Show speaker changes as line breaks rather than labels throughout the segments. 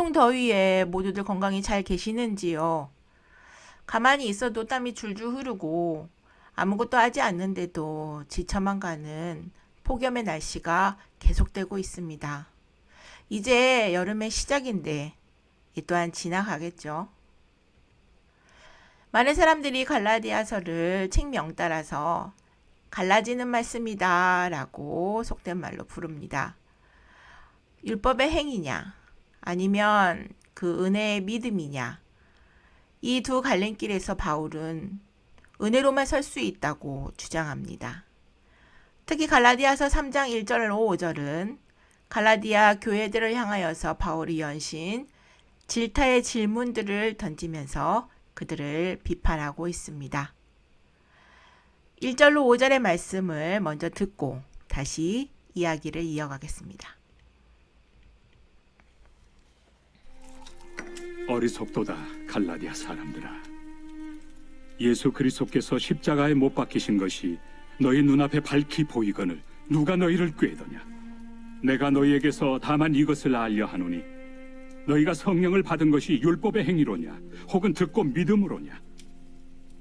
온통 더위에 모두들 건강히 잘 계시는지요? 가만히 있어도 땀이 줄줄 흐르고 아무것도 하지 않는데도 지쳐만 가는 폭염의 날씨가 계속되고 있습니다. 이제 여름의 시작인데 이 또한 지나가겠죠. 많은 사람들이 갈라디아서를 책명 따라서 갈라지는 말씀이다 라고 속된 말로 부릅니다. 율법의 행위냐 아니면 그 은혜의 믿음이냐, 이 두 갈림길에서 바울은 은혜로만 설 수 있다고 주장합니다. 특히 갈라디아서 3장 1절로 5절은 갈라디아 교회들을 향하여서 바울이 연신 질타의 질문들을 던지면서 그들을 비판하고 있습니다. 1절로 5절의 말씀을 먼저 듣고 다시 이야기를 이어가겠습니다.
어리석도다 갈라디아 사람들아, 예수 그리스도께서 십자가에 못 박히신 것이 너희 눈앞에 밝히 보이거늘 누가 너희를 꾀더냐? 내가 너희에게서 다만 이것을 알려 하노니 너희가 성령을 받은 것이 율법의 행위로냐 혹은 듣고 믿음으로냐?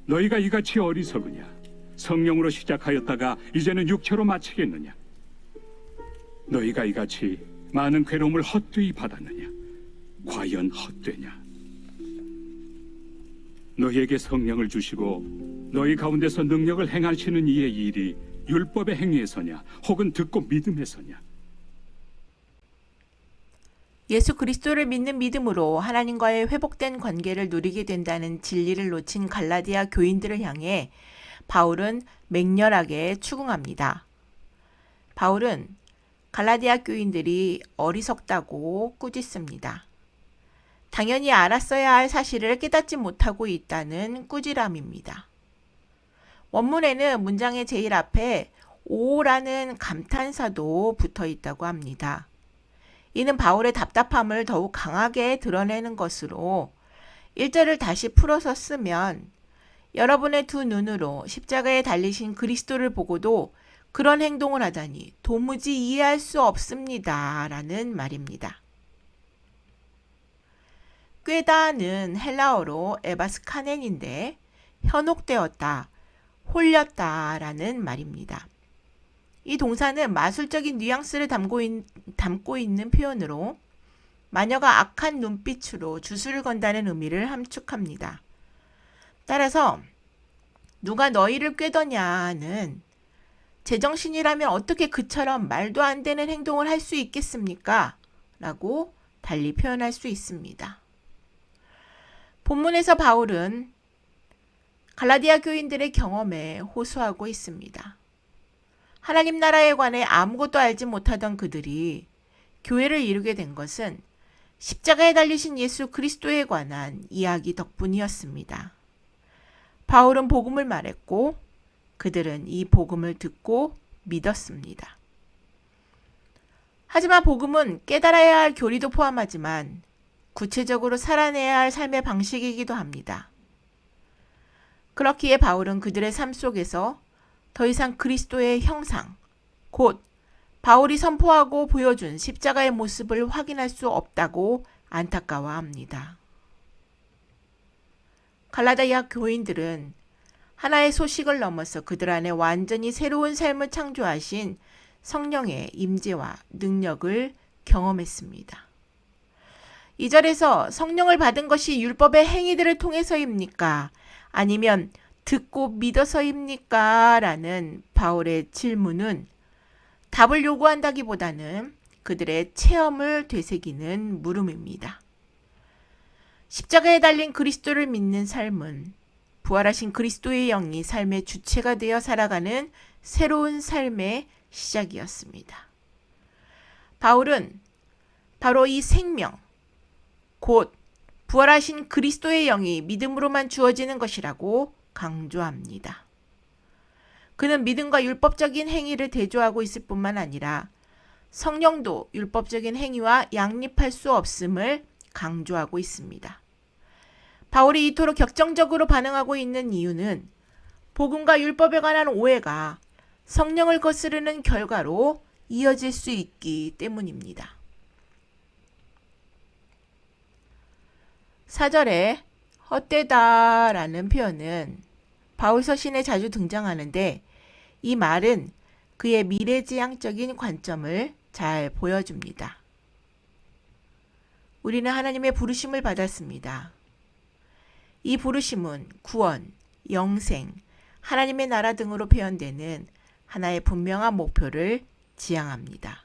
너희가 이같이 어리석으냐? 성령으로 시작하였다가 이제는 육체로 마치겠느냐? 너희가 이같이 많은 괴로움을 헛되이 받았느냐? 과연 헛되냐? 너희에게 성령을 주시고 너희 가운데서 능력을 행하시는 이의 일이 율법의 행위에서냐 혹은 듣고 믿음에서냐?
예수 그리스도를 믿는 믿음으로 하나님과의 회복된 관계를 누리게 된다는 진리를 놓친 갈라디아 교인들을 향해 바울은 맹렬하게 추궁합니다. 바울은 갈라디아 교인들이 어리석다고 꾸짖습니다. 당연히 알았어야 할 사실을 깨닫지 못하고 있다는 꾸지람입니다. 원문에는 문장의 제일 앞에 오라는 감탄사도 붙어 있다고 합니다. 이는 바울의 답답함을 더욱 강하게 드러내는 것으로 1절을 다시 풀어서 쓰면 여러분의 두 눈으로 십자가에 달리신 그리스도를 보고도 그런 행동을 하다니 도무지 이해할 수 없습니다. 라는 말입니다. 꿰다는 헬라어로 에바스카넨인데 현혹되었다, 홀렸다 라는 말입니다. 이 동사는 마술적인 뉘앙스를 담고 있는 표현으로 마녀가 악한 눈빛으로 주술을 건다는 의미를 함축합니다. 따라서 누가 너희를 꿰더냐는 제정신이라면 어떻게 그처럼 말도 안 되는 행동을 할 수 있겠습니까? 라고 달리 표현할 수 있습니다. 본문에서 바울은 갈라디아 교인들의 경험에 호소하고 있습니다. 하나님 나라에 관해 아무것도 알지 못하던 그들이 교회를 이루게 된 것은 십자가에 달리신 예수 그리스도에 관한 이야기 덕분이었습니다. 바울은 복음을 말했고 그들은 이 복음을 듣고 믿었습니다. 하지만 복음은 깨달아야 할 교리도 포함하지만 구체적으로 살아내야 할 삶의 방식이기도 합니다. 그렇기에 바울은 그들의 삶 속에서 더 이상 그리스도의 형상, 곧 바울이 선포하고 보여준 십자가의 모습을 확인할 수 없다고 안타까워합니다. 갈라디아 교인들은 하나의 소식을 넘어서 그들 안에 완전히 새로운 삶을 창조하신 성령의 임재와 능력을 경험했습니다. 2절에서 성령을 받은 것이 율법의 행위들을 통해서입니까? 아니면 듣고 믿어서입니까? 라는 바울의 질문은 답을 요구한다기보다는 그들의 체험을 되새기는 물음입니다. 십자가에 달린 그리스도를 믿는 삶은 부활하신 그리스도의 영이 삶의 주체가 되어 살아가는 새로운 삶의 시작이었습니다. 바울은 바로 이 생명, 곧 부활하신 그리스도의 영이 믿음으로만 주어지는 것이라고 강조합니다. 그는 믿음과 율법적인 행위를 대조하고 있을 뿐만 아니라 성령도 율법적인 행위와 양립할 수 없음을 강조하고 있습니다. 바울이 이토록 격정적으로 반응하고 있는 이유는 복음과 율법에 관한 오해가 성령을 거스르는 결과로 이어질 수 있기 때문입니다. 4절에 헛되다라는 표현은 바울 서신에 자주 등장하는데 이 말은 그의 미래지향적인 관점을 잘 보여줍니다. 우리는 하나님의 부르심을 받았습니다. 이 부르심은 구원, 영생, 하나님의 나라 등으로 표현되는 하나의 분명한 목표를 지향합니다.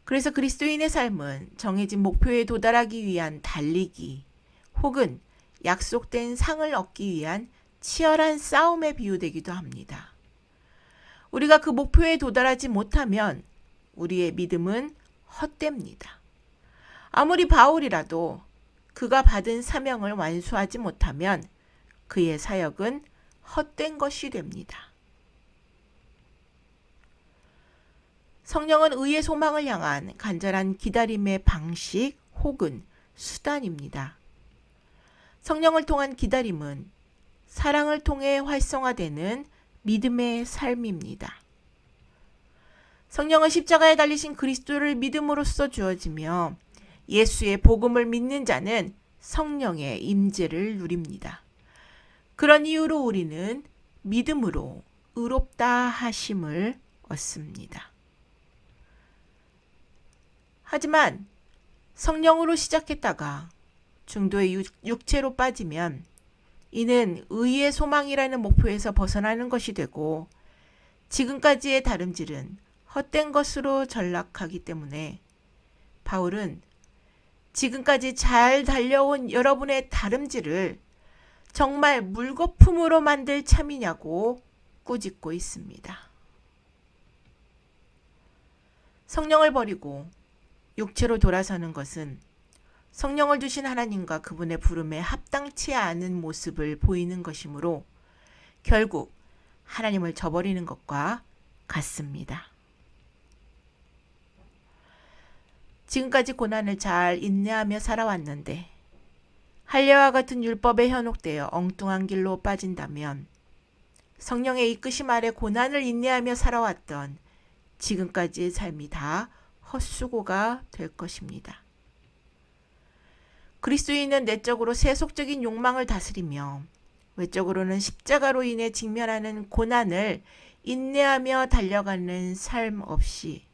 그래서 그리스도인의 삶은 정해진 목표에 도달하기 위한 달리기 혹은 약속된 상을 얻기 위한 치열한 싸움에 비유되기도 합니다. 우리가 그 목표에 도달하지 못하면 우리의 믿음은 헛됩니다. 아무리 바울이라도 그가 받은 사명을 완수하지 못하면 그의 사역은 헛된 것이 됩니다. 성령은 의의 소망을 향한 간절한 기다림의 방식 혹은 수단입니다. 성령을 통한 기다림은 사랑을 통해 활성화되는 믿음의 삶입니다. 성령은 십자가에 달리신 그리스도를 믿음으로써 주어지며 예수의 복음을 믿는 자는 성령의 임재를 누립니다. 그런 이유로 우리는 믿음으로 의롭다 하심을 얻습니다. 하지만 성령으로 시작했다가 중도의 육체로 빠지면 이는 의의 소망이라는 목표에서 벗어나는 것이 되고 지금까지의 다름질은 헛된 것으로 전락하기 때문에 바울은 지금까지 잘 달려온 여러분의 다름질을 정말 물거품으로 만들 참이냐고 꾸짖고 있습니다. 성령을 버리고 육체로 돌아서는 것은 성령을 주신 하나님과 그분의 부름에 합당치 않은 모습을 보이는 것이므로 결국 하나님을 저버리는 것과 같습니다. 지금까지 고난을 잘 인내하며 살아왔는데 할례와 같은 율법에 현혹되어 엉뚱한 길로 빠진다면 성령의 이끄심 아래 고난을 인내하며 살아왔던 지금까지의 삶이 다 헛수고가 될 것입니다. 그리스도인은 내적으로 세속적인 욕망을 다스리며 외적으로는 십자가로 인해 직면하는 고난을 인내하며 달려가는 삶 없이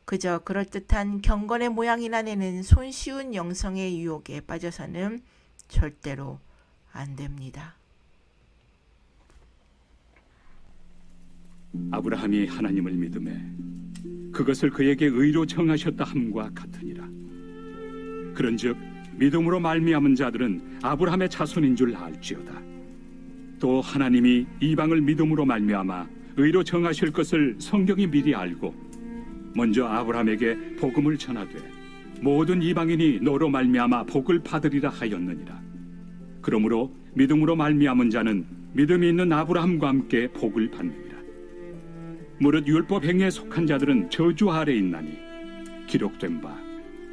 그저 그럴듯한 경건의 모양이나 내는 손쉬운 영성의 유혹에 빠져서는 절대로 안 됩니다.
아브라함이 하나님을 믿음에 그것을 그에게 의로 정하셨다 함과 같으니라. 그런즉 믿음으로 말미암은 자들은 아브라함의 자손인 줄 알지어다. 또 하나님이 이방을 믿음으로 말미암아 의로 정하실 것을 성경이 미리 알고 먼저 아브라함에게 복음을 전하되 모든 이방인이 너로 말미암아 복을 받으리라 하였느니라. 그러므로 믿음으로 말미암은 자는 믿음이 있는 아브라함과 함께 복을 받느니라. 무릇 율법 행위에 속한 자들은 저주 아래 있나니 기록된 바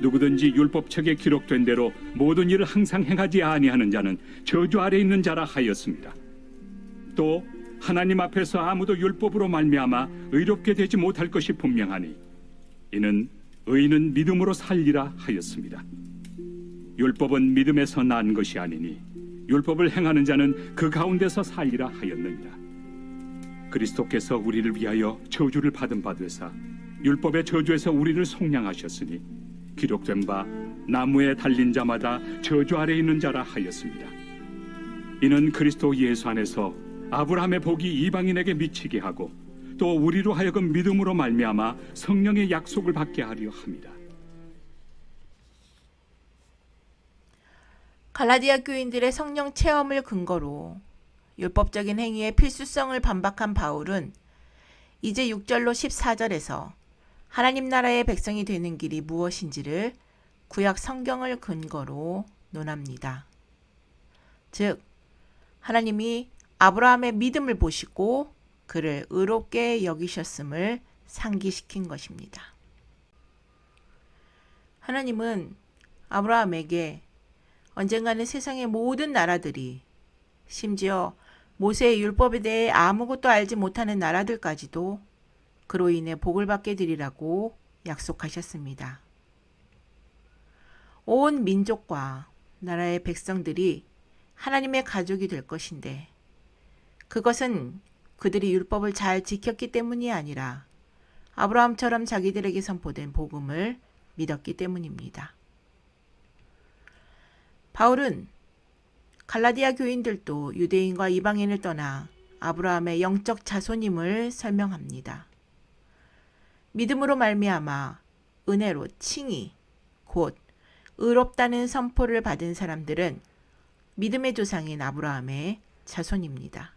누구든지 율법책에 기록된 대로 모든 일을 항상 행하지 아니하는 자는 저주 아래 있는 자라 하였습니다. 또 하나님 앞에서 아무도 율법으로 말미암아 의롭게 되지 못할 것이 분명하니 이는 의인은 믿음으로 살리라 하였습니다. 율법은 믿음에서 난 것이 아니니 율법을 행하는 자는 그 가운데서 살리라 하였느니라. 그리스도께서 우리를 위하여 저주를 받은 바 되사 율법의 저주에서 우리를 속량하셨으니 기록된 바 나무에 달린 자마다 저주 아래 있는 자라 하였습니다. 이는 그리스도 예수 안에서 아브라함의 복이 이방인에게 미치게 하고 또 우리로 하여금 믿음으로 말미암아 성령의 약속을 받게 하려 함이라.
갈라디아 교인들의 성령 체험을 근거로 율법적인 행위의 필수성을 반박한 바울은 이제 6절로 14절에서 하나님 나라의 백성이 되는 길이 무엇인지를 구약 성경을 근거로 논합니다. 즉 하나님이 아브라함의 믿음을 보시고 그를 의롭게 여기셨음을 상기시킨 것입니다. 하나님은 아브라함에게 언젠가는 세상의 모든 나라들이 심지어 모세의 율법에 대해 아무것도 알지 못하는 나라들까지도 그로 인해 복을 받게 되리라고 약속하셨습니다. 온 민족과 나라의 백성들이 하나님의 가족이 될 것인데 그것은 그들이 율법을 잘 지켰기 때문이 아니라 아브라함처럼 자기들에게 선포된 복음을 믿었기 때문입니다. 바울은 갈라디아 교인들도 유대인과 이방인을 떠나 아브라함의 영적 자손임을 설명합니다. 믿음으로 말미암아 은혜로 칭의, 곧 의롭다는 선포를 받은 사람들은 믿음의 조상인 아브라함의 자손입니다.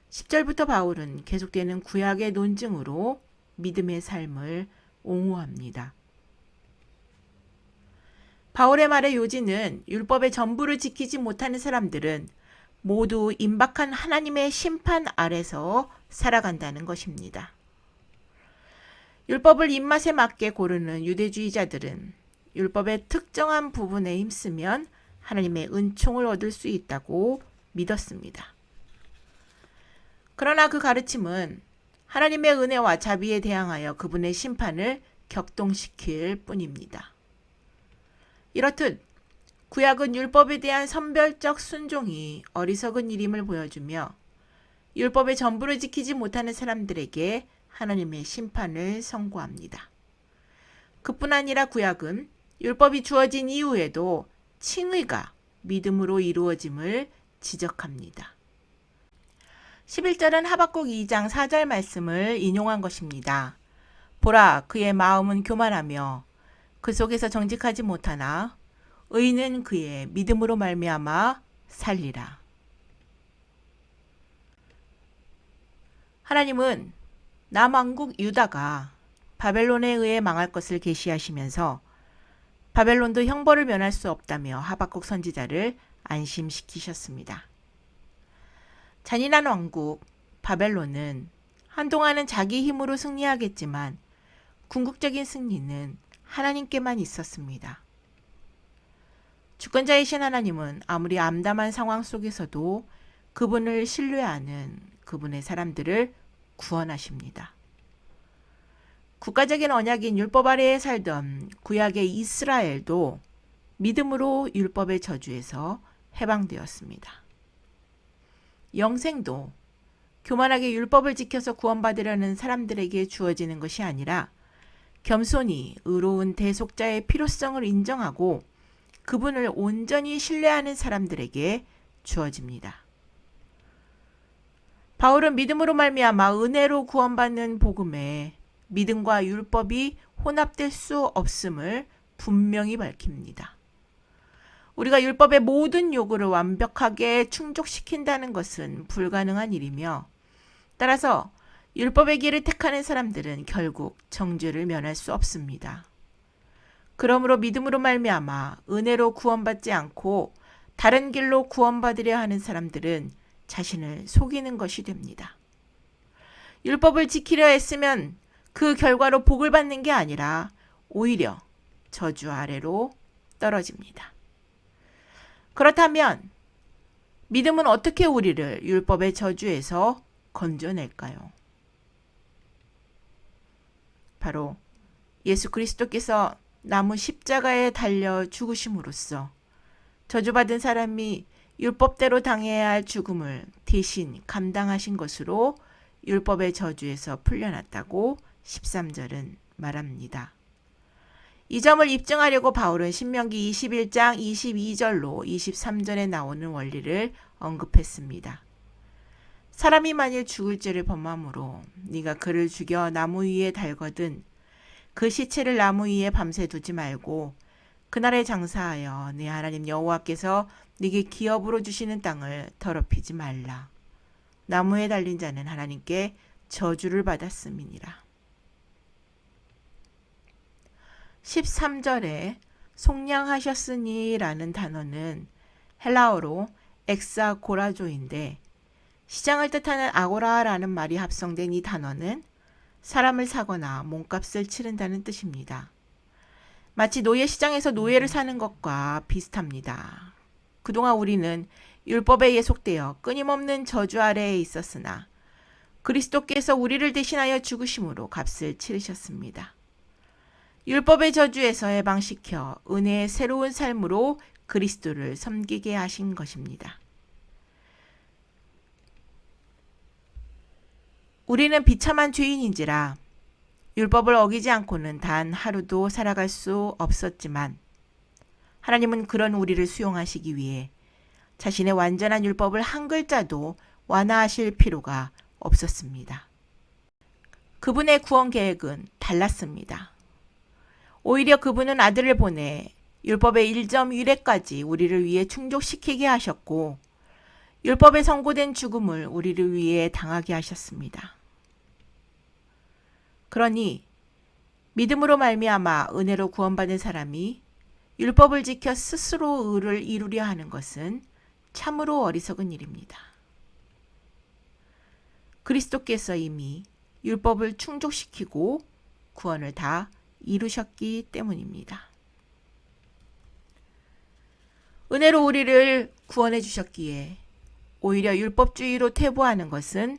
10절부터 바울은 계속되는 구약의 논증으로 믿음의 삶을 옹호합니다. 바울의 말의 요지는 율법의 전부를 지키지 못하는 사람들은 모두 임박한 하나님의 심판 아래서 살아간다는 것입니다. 율법을 입맛에 맞게 고르는 유대주의자들은 율법의 특정한 부분에 힘쓰면 하나님의 은총을 얻을 수 있다고 믿었습니다. 그러나 그 가르침은 하나님의 은혜와 자비에 대항하여 그분의 심판을 격동시킬 뿐입니다. 이렇듯 구약은 율법에 대한 선별적 순종이 어리석은 일임을 보여주며 율법의 전부를 지키지 못하는 사람들에게 하나님의 심판을 선고합니다. 그뿐 아니라 구약은 율법이 주어진 이후에도 칭의가 믿음으로 이루어짐을 지적합니다. 11절은 하박국 2장 4절 말씀을 인용한 것입니다. 보라, 그의 마음은 교만하며 그 속에서 정직하지 못하나 의인은 그의 믿음으로 말미암아 살리라. 하나님은 남왕국 유다가 바벨론에 의해 망할 것을 계시하시면서 바벨론도 형벌을 면할 수 없다며 하박국 선지자를 안심시키셨습니다. 잔인한 왕국 바벨론은 한동안은 자기 힘으로 승리하겠지만 궁극적인 승리는 하나님께만 있었습니다. 주권자이신 하나님은 아무리 암담한 상황 속에서도 그분을 신뢰하는 그분의 사람들을 구원하십니다. 국가적인 언약인 율법 아래에 살던 구약의 이스라엘도 믿음으로 율법의 저주에서 해방되었습니다. 영생도 교만하게 율법을 지켜서 구원받으려는 사람들에게 주어지는 것이 아니라 겸손히 의로운 대속자의 필요성을 인정하고 그분을 온전히 신뢰하는 사람들에게 주어집니다. 바울은 믿음으로 말미암아 은혜로 구원받는 복음에 믿음과 율법이 혼합될 수 없음을 분명히 밝힙니다. 우리가 율법의 모든 요구를 완벽하게 충족시킨다는 것은 불가능한 일이며 따라서 율법의 길을 택하는 사람들은 결국 정죄를 면할 수 없습니다. 그러므로 믿음으로 말미암아 은혜로 구원받지 않고 다른 길로 구원받으려 하는 사람들은 자신을 속이는 것이 됩니다. 율법을 지키려 했으면 그 결과로 복을 받는 게 아니라 오히려 저주 아래로 떨어집니다. 그렇다면 믿음은 어떻게 우리를 율법의 저주에서 건져낼까요? 바로 예수 그리스도께서 나무 십자가에 달려 죽으심으로써 저주받은 사람이 율법대로 당해야 할 죽음을 대신 감당하신 것으로 율법의 저주에서 풀려났다고 13절은 말합니다. 이 점을 입증하려고 바울은 신명기 21장 22절로 23절에 나오는 원리를 언급했습니다. 사람이 만일 죽을 죄를 범함으로 네가 그를 죽여 나무 위에 달거든 그 시체를 나무 위에 밤새 두지 말고 그날에 장사하여 네 하나님 여호와께서 네게 기업으로 주시는 땅을 더럽히지 말라. 나무에 달린 자는 하나님께 저주를 받았음이니라. 13절에 속량하셨으니 라는 단어는 헬라어로 엑사고라조인데 시장을 뜻하는 아고라라는 말이 합성된 이 단어는 사람을 사거나 몸값을 치른다는 뜻입니다. 마치 노예시장에서 노예를 사는 것과 비슷합니다. 그동안 우리는 율법에 예속되어 끊임없는 저주 아래에 있었으나 그리스도께서 우리를 대신하여 죽으심으로 값을 치르셨습니다. 율법의 저주에서 해방시켜 은혜의 새로운 삶으로 그리스도를 섬기게 하신 것입니다. 우리는 비참한 죄인인지라 율법을 어기지 않고는 단 하루도 살아갈 수 없었지만 하나님은 그런 우리를 수용하시기 위해 자신의 완전한 율법을 한 글자도 완화하실 필요가 없었습니다. 그분의 구원 계획은 달랐습니다. 오히려 그분은 아들을 보내 율법의 1.1회까지 우리를 위해 충족시키게 하셨고 율법에 선고된 죽음을 우리를 위해 당하게 하셨습니다. 그러니 믿음으로 말미암아 은혜로 구원받은 사람이 율법을 지켜 스스로 의를 이루려 하는 것은 참으로 어리석은 일입니다. 그리스도께서 이미 율법을 충족시키고 구원을 다 이루셨기 때문입니다. 은혜로 우리를 구원해 주셨기에 오히려 율법주의로 퇴보하는 것은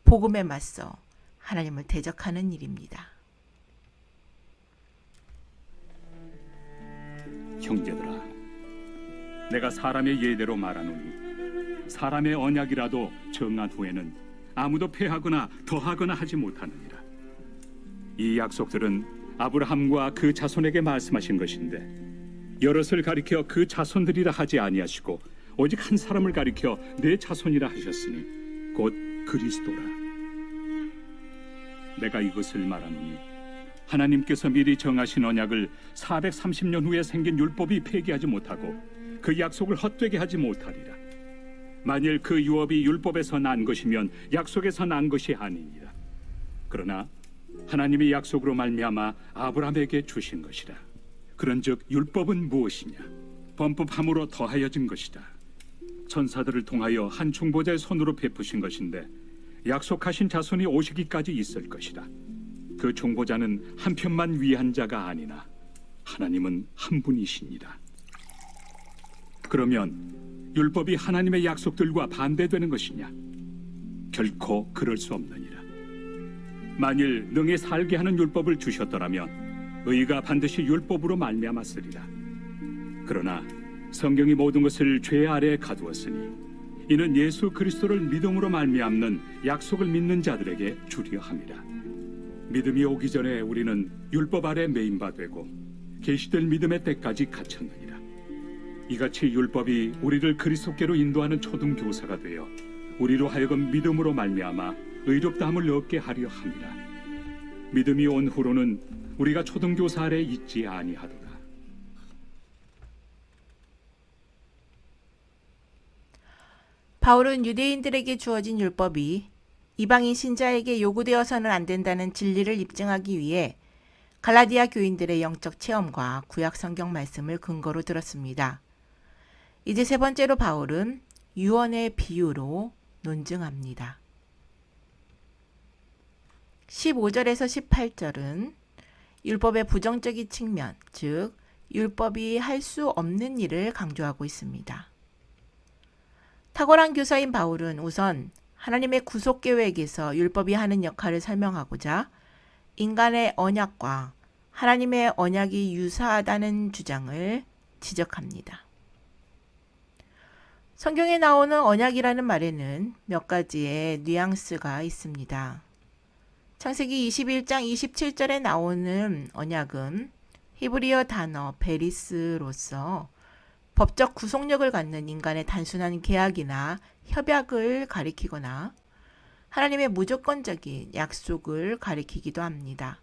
복음에 맞서 하나님을 대적하는 일입니다.
형제들아, 내가 사람의 예대로 말하노니 사람의 언약이라도 정한 후에는 아무도 폐하거나 더하거나 하지 못하느니라. 이 약속들은 아브라함과 그 자손에게 말씀하신 것인데 여럿을 가리켜 그 자손들이라 하지 아니하시고 오직 한 사람을 가리켜 내 자손이라 하셨으니 곧 그리스도라. 내가 이것을 말하노니 하나님께서 미리 정하신 언약을 430년 후에 생긴 율법이 폐기하지 못하고 그 약속을 헛되게 하지 못하리라. 만일 그 유업이 율법에서 난 것이면 약속에서 난 것이 아니니라. 그러나 하나님이 약속으로 말미암아 아브라함에게 주신 것이라. 그런즉 율법은 무엇이냐? 범법함으로 더하여진 것이다. 천사들을 통하여 한 중보자의 손으로 베푸신 것인데 약속하신 자손이 오시기까지 있을 것이다. 그 중보자는 한 편만 위한 자가 아니나 하나님은 한 분이시니라. 그러면 율법이 하나님의 약속들과 반대되는 것이냐? 결코 그럴 수 없느니라. 만일 능히 살게 하는 율법을 주셨더라면 의가 반드시 율법으로 말미암았으리라. 그러나 성경이 모든 것을 죄 아래에 가두었으니 이는 예수 그리스도를 믿음으로 말미암는 약속을 믿는 자들에게 주려 함이라. 믿음이 오기 전에 우리는 율법 아래 매인 바 되고 계시될 믿음의 때까지 갇혔느니라. 이같이 율법이 우리를 그리스도께로 인도하는 초등교사가 되어 우리로 하여금 믿음으로 말미암아 의롭다함을 얻게 하려 함이라. 믿음이 온 후로는 우리가 초등교사 아래 있지 아니하도다.
바울은 유대인들에게 주어진 율법이 이방인 신자에게 요구되어서는 안 된다는 진리를 입증하기 위해 갈라디아 교인들의 영적 체험과 구약 성경 말씀을 근거로 들었습니다. 이제 세 번째로 바울은 유언의 비유로 논증합니다. 15절에서 18절은 율법의 부정적인 측면, 즉 율법이 할 수 없는 일을 강조하고 있습니다. 탁월한 교사인 바울은 우선 하나님의 구속 계획에서 율법이 하는 역할을 설명하고자 인간의 언약과 하나님의 언약이 유사하다는 주장을 지적합니다. 성경에 나오는 언약이라는 말에는 몇 가지의 뉘앙스가 있습니다. 창세기 21장 27절에 나오는 언약은 히브리어 단어 베리스로서 법적 구속력을 갖는 인간의 단순한 계약이나 협약을 가리키거나 하나님의 무조건적인 약속을 가리키기도 합니다.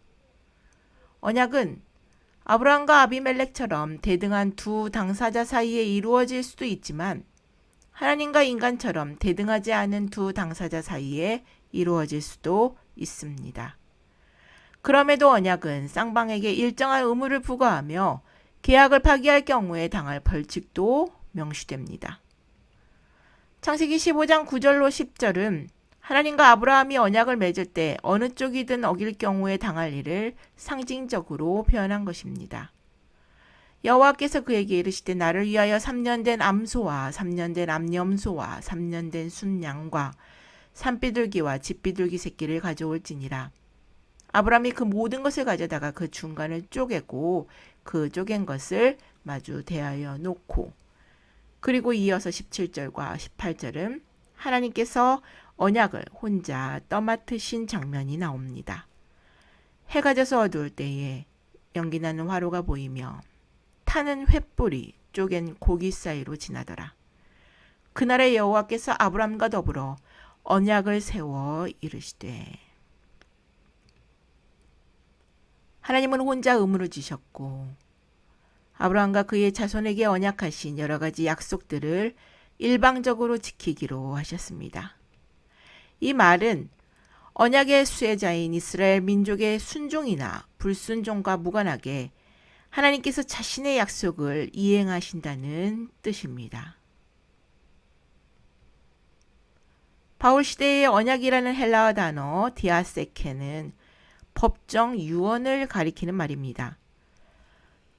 언약은 아브라함과 아비멜렉처럼 대등한 두 당사자 사이에 이루어질 수도 있지만 하나님과 인간처럼 대등하지 않은 두 당사자 사이에 이루어질 수도 있습니다. 그럼에도 언약은 쌍방에게 일정한 의무를 부과하며 계약을 파기할 경우에 당할 벌칙도 명시됩니다. 창세기 15장 9절로 10절은 하나님과 아브라함이 언약을 맺을 때 어느 쪽이든 어길 경우에 당할 일을 상징적으로 표현한 것입니다. 여호와께서 그에게 이르시되 나를 위하여 3년 된 암소와 3년 된 암염소와 3년 된 순양과 산비둘기와 집비둘기 새끼를 가져올지니라. 아브라함이 그 모든 것을 가져다가 그 중간을 쪼개고 그 쪼갠 것을 마주 대하여 놓고, 그리고 이어서 17절과 18절은 하나님께서 언약을 혼자 떠맡으신 장면이 나옵니다. 해가 져서 어두울 때에 연기나는 화로가 보이며 타는 횃불이 쪼갠 고기 사이로 지나더라. 그날에 여호와께서 아브람과 더불어 언약을 세워 이르시되, 하나님은 혼자 의무를 지셨고 아브라함과 그의 자손에게 언약하신 여러 가지 약속들을 일방적으로 지키기로 하셨습니다. 이 말은 언약의 수혜자인 이스라엘 민족의 순종이나 불순종과 무관하게 하나님께서 자신의 약속을 이행하신다는 뜻입니다. 바울 시대의 언약이라는 헬라어 단어 디아세케는 법정 유언을 가리키는 말입니다.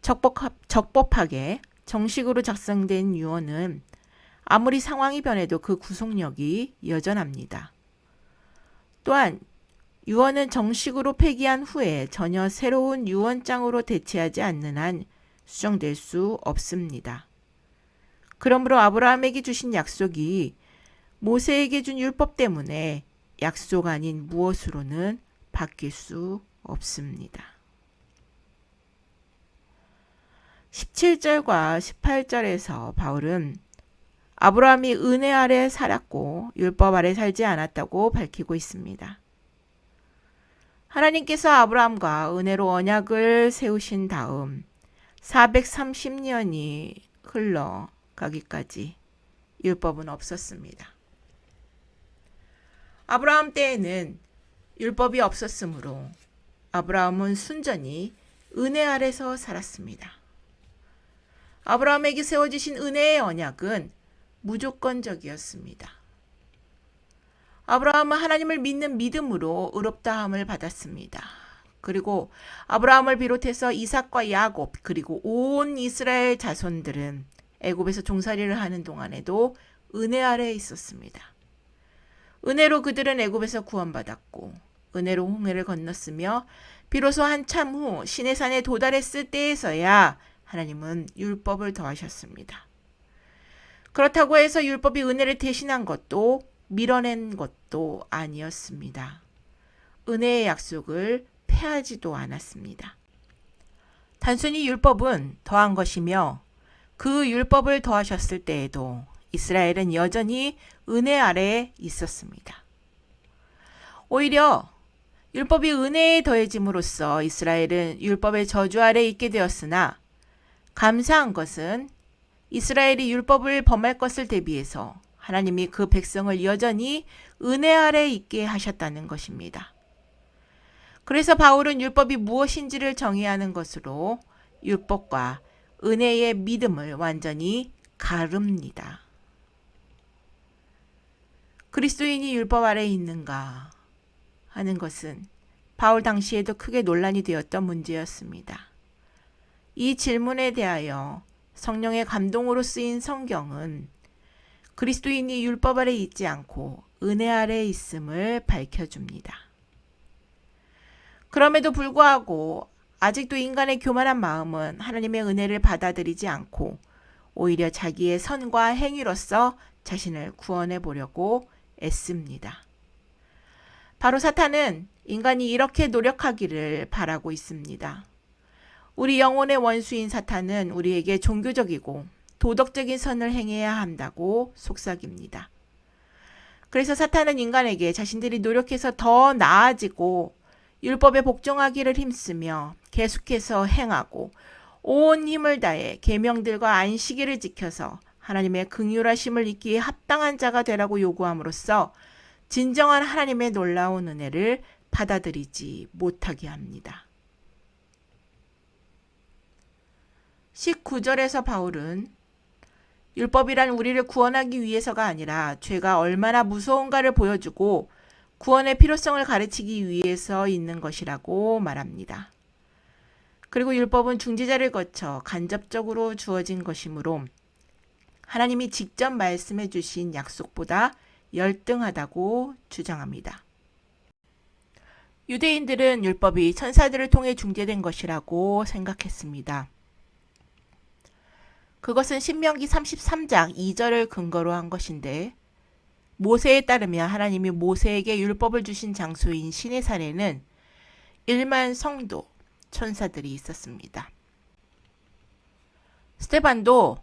적법하게 정식으로 작성된 유언은 아무리 상황이 변해도 그 구속력이 여전합니다. 또한 유언은 정식으로 폐기한 후에 전혀 새로운 유언장으로 대체하지 않는 한 수정될 수 없습니다. 그러므로 아브라함에게 주신 약속이 모세에게 준 율법 때문에 약속 아닌 무엇으로는 바뀔 수 없습니다. 17절과 18절에서 바울은 아브라함이 은혜 아래 살았고 율법 아래 살지 않았다고 밝히고 있습니다. 하나님께서 아브라함과 은혜로 언약을 세우신 다음 430년이 흘러가기까지 율법은 없었습니다. 아브라함 때에는 율법이 없었으므로 아브라함은 순전히 은혜 아래서 살았습니다. 아브라함에게 세워지신 은혜의 언약은 무조건적이었습니다. 아브라함은 하나님을 믿는 믿음으로 의롭다함을 받았습니다. 그리고 아브라함을 비롯해서 이삭과 야곱 그리고 온 이스라엘 자손들은 애굽에서 종살이를 하는 동안에도 은혜 아래에 있었습니다. 은혜로 그들은 애굽에서 구원받았고 은혜로 홍해를 건넜으며 비로소 한참 후 시내산에 도달했을 때에서야 하나님은 율법을 더하셨습니다. 그렇다고 해서 율법이 은혜를 대신한 것도 밀어낸 것도 아니었습니다. 은혜의 약속을 폐하지도 않았습니다. 단순히 율법은 더한 것이며 그 율법을 더하셨을 때에도 이스라엘은 여전히 은혜 아래에 있었습니다. 오히려 율법이 은혜에 더해짐으로써 이스라엘은 율법의 저주 아래 있게 되었으나 감사한 것은 이스라엘이 율법을 범할 것을 대비해서 하나님이 그 백성을 여전히 은혜 아래 있게 하셨다는 것입니다. 그래서 바울은 율법이 무엇인지를 정의하는 것으로 율법과 은혜의 믿음을 완전히 가릅니다. 그리스도인이 율법 아래에 있는가 하는 것은 바울 당시에도 크게 논란이 되었던 문제였습니다. 이 질문에 대하여 성령의 감동으로 쓰인 성경은 그리스도인이 율법 아래 있지 않고 은혜 아래 있음을 밝혀줍니다. 그럼에도 불구하고 아직도 인간의 교만한 마음은 하나님의 은혜를 받아들이지 않고 오히려 자기의 선과 행위로서 자신을 구원해 보려고 애씁니다. 바로 사탄은 인간이 이렇게 노력하기를 바라고 있습니다. 우리 영혼의 원수인 사탄은 우리에게 종교적이고 도덕적인 선을 행해야 한다고 속삭입니다. 그래서 사탄은 인간에게 자신들이 노력해서 더 나아지고 율법에 복종하기를 힘쓰며 계속해서 행하고 온 힘을 다해 계명들과 안식일을 지켜서 하나님의 긍휼하심을 입기에 합당한 자가 되라고 요구함으로써 진정한 하나님의 놀라운 은혜를 받아들이지 못하게 합니다. 19절에서 바울은 율법이란 우리를 구원하기 위해서가 아니라 죄가 얼마나 무서운가를 보여주고 구원의 필요성을 가르치기 위해서 있는 것이라고 말합니다. 그리고 율법은 중재자를 거쳐 간접적으로 주어진 것이므로 하나님이 직접 말씀해 주신 약속보다 열등하다고 주장합니다. 유대인들은 율법이 천사들을 통해 중재된 것이라고 생각했습니다. 그것은 신명기 33장 2절을 근거로 한 것인데, 모세에 따르면 하나님이 모세에게 율법을 주신 장소인 시내산에는 1만 성도, 천사들이 있었습니다. 스데반도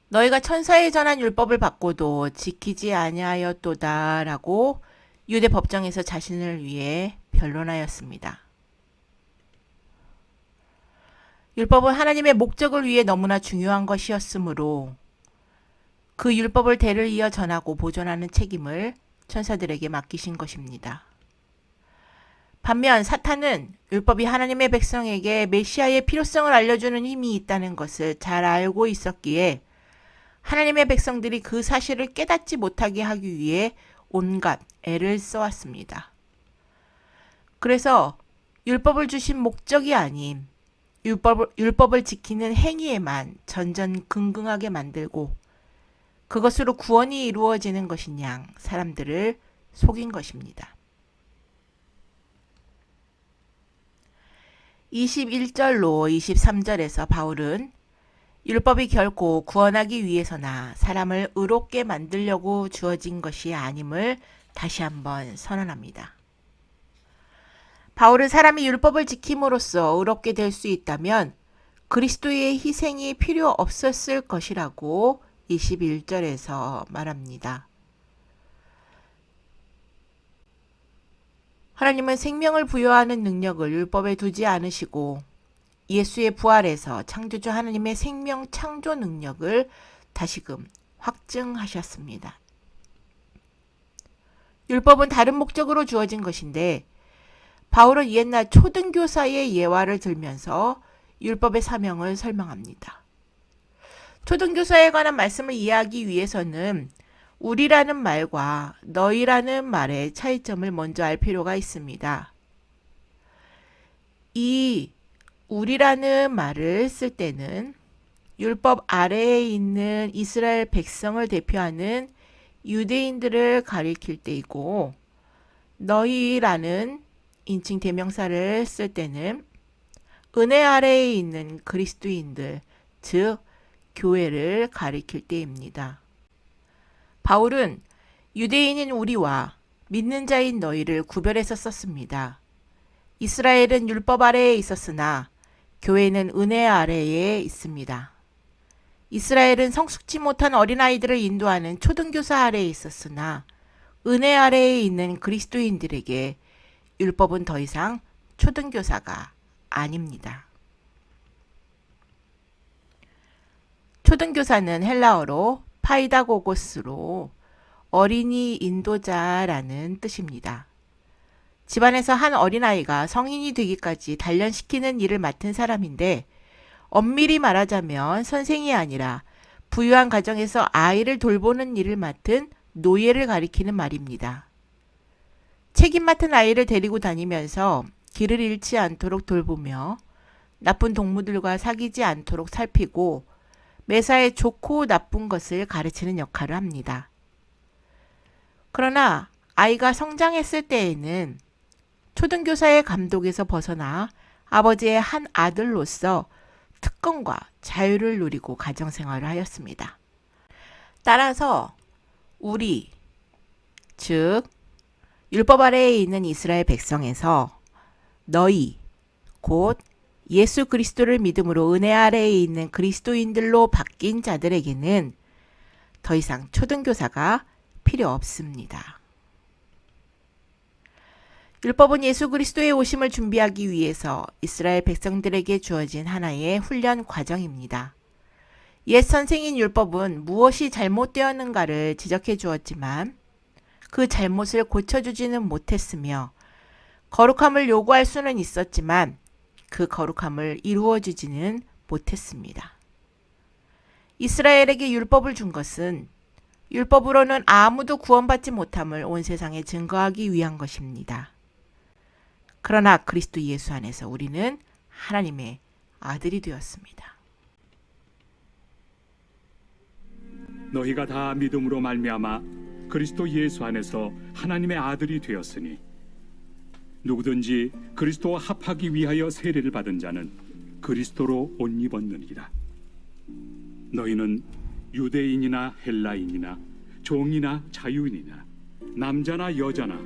너희가 천사에 전한 율법을 받고도 지키지 아니하였도다 라고 유대 법정에서 자신을 위해 변론하였습니다. 율법은 하나님의 목적을 위해 너무나 중요한 것이었으므로 그 율법을 대를 이어 전하고 보존하는 책임을 천사들에게 맡기신 것입니다. 반면 사탄은 율법이 하나님의 백성에게 메시아의 필요성을 알려주는 힘이 있다는 것을 잘 알고 있었기에 하나님의 백성들이 그 사실을 깨닫지 못하게 하기 위해 온갖 애를 써왔습니다. 그래서 율법을 주신 목적이 아닌 율법을 지키는 행위에만 전전긍긍하게 만들고 그것으로 구원이 이루어지는 것인 양 사람들을 속인 것입니다. 21절로 23절에서 바울은 율법이 결코 구원하기 위해서나 사람을 의롭게 만들려고 주어진 것이 아님을 다시 한번 선언합니다. 바울은 사람이 율법을 지킴으로써 의롭게 될 수 있다면 그리스도의 희생이 필요 없었을 것이라고 21절에서 말합니다. 하나님은 생명을 부여하는 능력을 율법에 두지 않으시고 예수의 부활에서 창조주 하나님의 생명 창조 능력을 다시금 확증하셨습니다. 율법은 다른 목적으로 주어진 것인데 바울은 옛날 초등교사의 예화를 들면서 율법의 사명을 설명합니다. 초등교사에 관한 말씀을 이해하기 위해서는 우리라는 말과 너희라는 말의 차이점을 먼저 알 필요가 있습니다. 이 우리라는 말을 쓸 때는 율법 아래에 있는 이스라엘 백성을 대표하는 유대인들을 가리킬 때이고, 너희라는 인칭 대명사를 쓸 때는 은혜 아래에 있는 그리스도인들, 즉 교회를 가리킬 때입니다. 바울은 유대인인 우리와 믿는 자인 너희를 구별해서 썼습니다. 이스라엘은 율법 아래에 있었으나 교회는 은혜 아래에 있습니다. 이스라엘은 성숙지 못한 어린아이들을 인도하는 초등교사 아래에 있었으나 은혜 아래에 있는 그리스도인들에게 율법은 더 이상 초등교사가 아닙니다. 초등교사는 헬라어로 파이다고고스로 어린이 인도자라는 뜻입니다. 집안에서 한 어린아이가 성인이 되기까지 단련시키는 일을 맡은 사람인데, 엄밀히 말하자면 선생이 아니라 부유한 가정에서 아이를 돌보는 일을 맡은 노예를 가리키는 말입니다. 책임 맡은 아이를 데리고 다니면서 길을 잃지 않도록 돌보며 나쁜 동물들과 사귀지 않도록 살피고 매사에 좋고 나쁜 것을 가르치는 역할을 합니다. 그러나 아이가 성장했을 때에는 초등교사의 감독에서 벗어나 아버지의 한 아들로서 특권과 자유를 누리고 가정생활을 하였습니다. 따라서 우리, 즉 율법 아래에 있는 이스라엘 백성에서 너희, 곧 예수 그리스도를 믿음으로 은혜 아래에 있는 그리스도인들로 바뀐 자들에게는 더 이상 초등교사가 필요 없습니다. 율법은 예수 그리스도의 오심을 준비하기 위해서 이스라엘 백성들에게 주어진 하나의 훈련 과정입니다. 옛 선생인 율법은 무엇이 잘못되었는가를 지적해 주었지만 그 잘못을 고쳐주지는 못했으며, 거룩함을 요구할 수는 있었지만 그 거룩함을 이루어주지는 못했습니다. 이스라엘에게 율법을 준 것은 율법으로는 아무도 구원받지 못함을 온 세상에 증거하기 위한 것입니다. 그러나 그리스도 예수 안에서 우리는 하나님의 아들이 되었습니다.
너희가 다 믿음으로 말미암아 그리스도 예수 안에서 하나님의 아들이 되었으니 누구든지 그리스도와 합하기 위하여 세례를 받은 자는 그리스도로 옷 입었느니라. 너희는 유대인이나 헬라인이나 종이나 자유인이나 남자나 여자나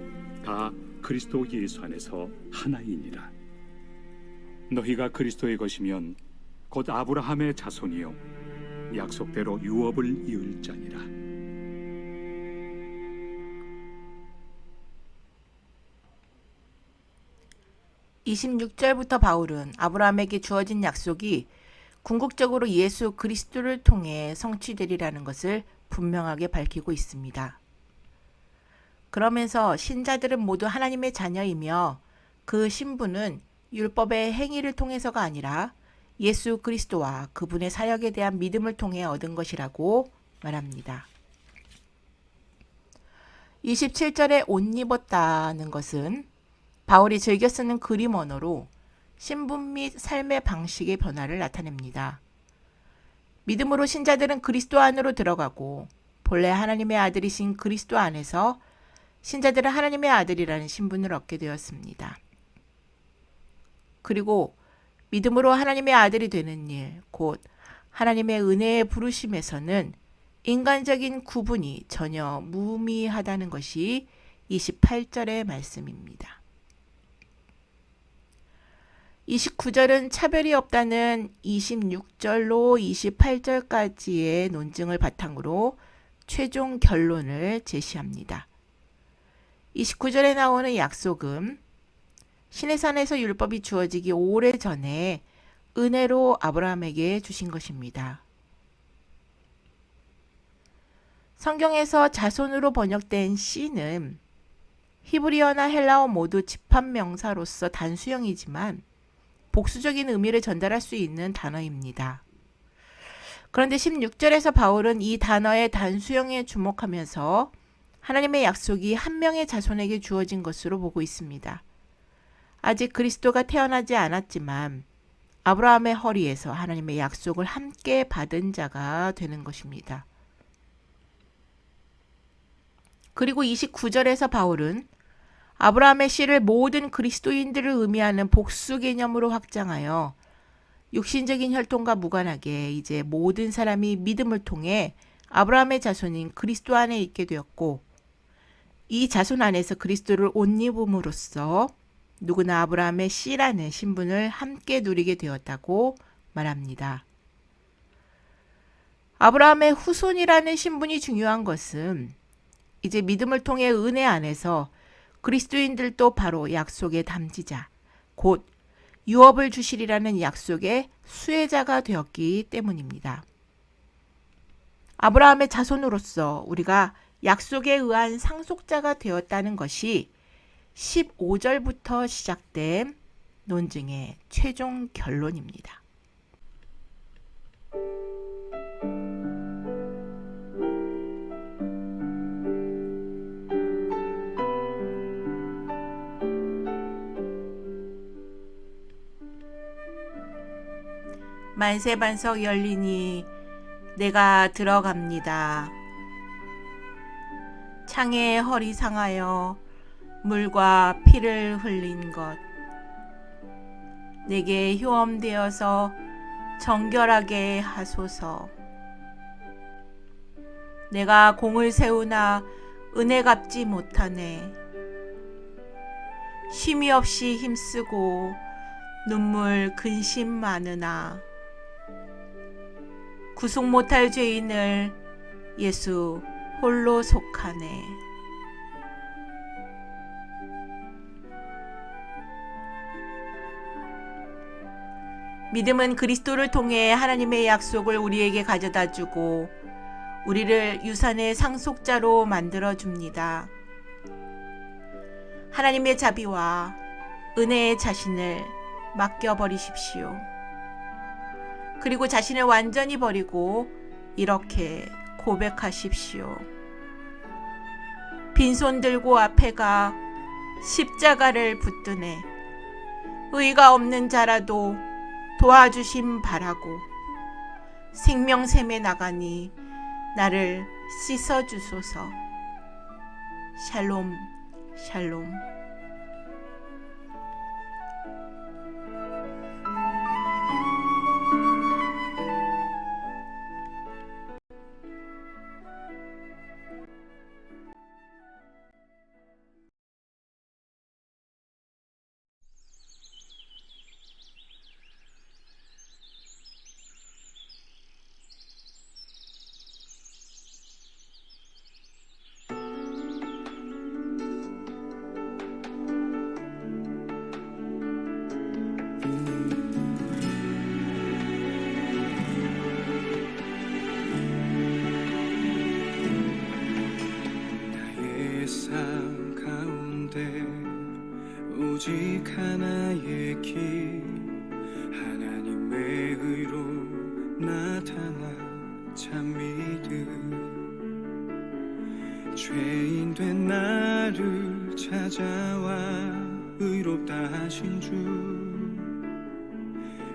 다 그리스도 예수 안에서 하나이니라. 너희가 그리스도의 것이면 곧 아브라함의 자손이요 약속대로 유업을 이을 자니라.
26절부터 바울은 아브라함에게 주어진 약속이 궁극적으로 예수 그리스도를 통해 성취되리라는 것을 분명하게 밝히고 있습니다. 그러면서 신자들은 모두 하나님의 자녀이며 그 신분은 율법의 행위를 통해서가 아니라 예수 그리스도와 그분의 사역에 대한 믿음을 통해 얻은 것이라고 말합니다. 27절에 옷 입었다는 것은 바울이 즐겨 쓰는 그림 언어로 신분 및 삶의 방식의 변화를 나타냅니다. 믿음으로 신자들은 그리스도 안으로 들어가고 본래 하나님의 아들이신 그리스도 안에서 신자들은 하나님의 아들이라는 신분을 얻게 되었습니다. 그리고 믿음으로 하나님의 아들이 되는 일, 곧 하나님의 은혜의 부르심에서는 인간적인 구분이 전혀 무의미하다는 것이 28절의 말씀입니다. 29절은 차별이 없다는 26절로 28절까지의 논증을 바탕으로 최종 결론을 제시합니다. 29절에 나오는 약속은 시내산에서 율법이 주어지기 오래전에 은혜로 아브라함에게 주신 것입니다. 성경에서 자손으로 번역된 씨는 히브리어나 헬라어 모두 집합명사로서 단수형이지만 복수적인 의미를 전달할 수 있는 단어입니다. 그런데 16절에서 바울은 이 단어의 단수형에 주목하면서 하나님의 약속이 한 명의 자손에게 주어진 것으로 보고 있습니다. 아직 그리스도가 태어나지 않았지만 아브라함의 허리에서 하나님의 약속을 함께 받은 자가 되는 것입니다. 그리고 29절에서 바울은 아브라함의 씨를 모든 그리스도인들을 의미하는 복수 개념으로 확장하여 육신적인 혈통과 무관하게 이제 모든 사람이 믿음을 통해 아브라함의 자손인 그리스도 안에 있게 되었고 이 자손 안에서 그리스도를 옷 입음으로써 누구나 아브라함의 씨라는 신분을 함께 누리게 되었다고 말합니다. 아브라함의 후손이라는 신분이 중요한 것은 이제 믿음을 통해 은혜 안에서 그리스도인들도 바로 약속의 담지자, 곧 유업을 주시리라는 약속의 수혜자가 되었기 때문입니다. 아브라함의 자손으로서 우리가 약속에 의한 상속자가 되었다는 것이 15절부터 시작된 논증의 최종 결론입니다. 만세반석 열리니 내가 들어갑니다. 창에 허리 상하여 물과 피를 흘린 것 내게 효험되어서 정결하게 하소서. 내가 공을 세우나 은혜 갚지 못하네. 쉼이 없이 힘쓰고 눈물 근심 많으나 구속 못할 죄인을 예수 홀로 속하네. 믿음은 그리스도를 통해 하나님의 약속을 우리에게 가져다 주고 우리를 유산의 상속자로 만들어 줍니다. 하나님의 자비와 은혜의 자신을 맡겨버리십시오. 그리고 자신을 완전히 버리고 이렇게 고백하십시오. 빈손 들고 앞에 가 십자가를 붙드네. 의가 없는 자라도 도와주심 바라고 생명샘에 나가니 나를 씻어주소서. 샬롬 샬롬.
삶 가운데 오직 하나의 길 하나님의 의로 나타나 참 믿음 죄인 된 나를 찾아와 의롭다 하신 주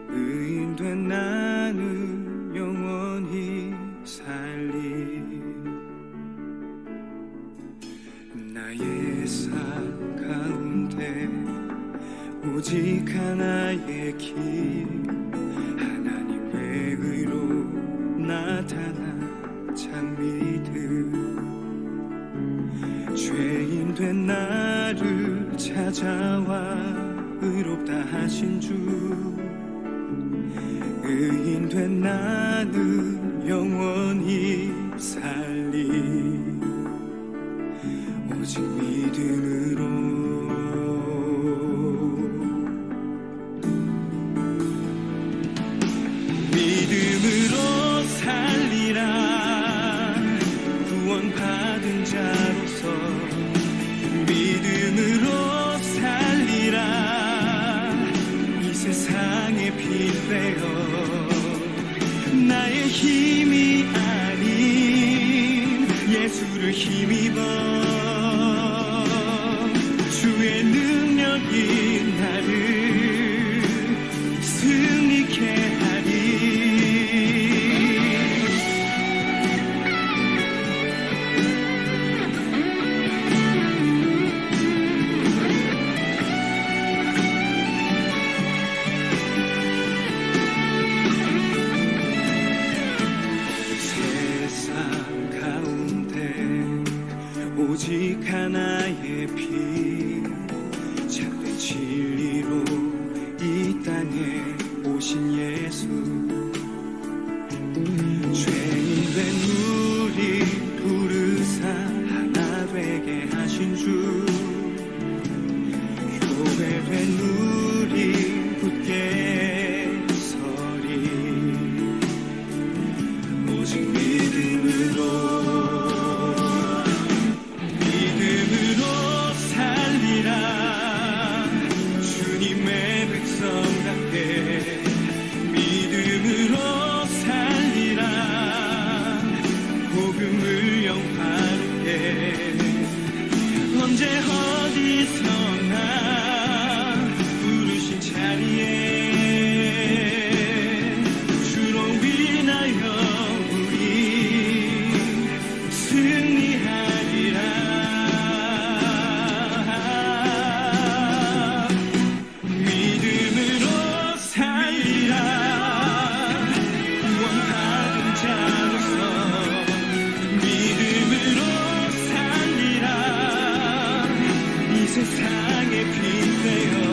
의인 된 나는 영원히 살리 나의 삶 가운데 오직 하나의 길 하나님의 의로 나타나 참 믿음 죄인 된 나를 찾아와 의롭다 하신 주 의인 된 나는 영원히 살리 오직 믿음으로 믿음으로 살리라 구원받은 자로서 믿음으로 살리라 이 세상에 빛되어 나의 힘이 아닌 예수를 힘입어 주의 능력이 나를 승리케 하리 세상 가운데 오직 하나의 피 참된 진리로 이 땅에 오신 예수 죄인 된 우리 부르사 하나 되게 하신 주 교회 된 우리 굳게 서리 오직 믿음으로 살리라 주님의 백성답게 믿음으로 살리라 복음을 영화롭게 언제 어디서나 부르신 자리에 주로 인하여 우리 승리하리라 믿음으로 살리라 구원받은 자로서 믿음으로 살리라 이 세상에 빛내어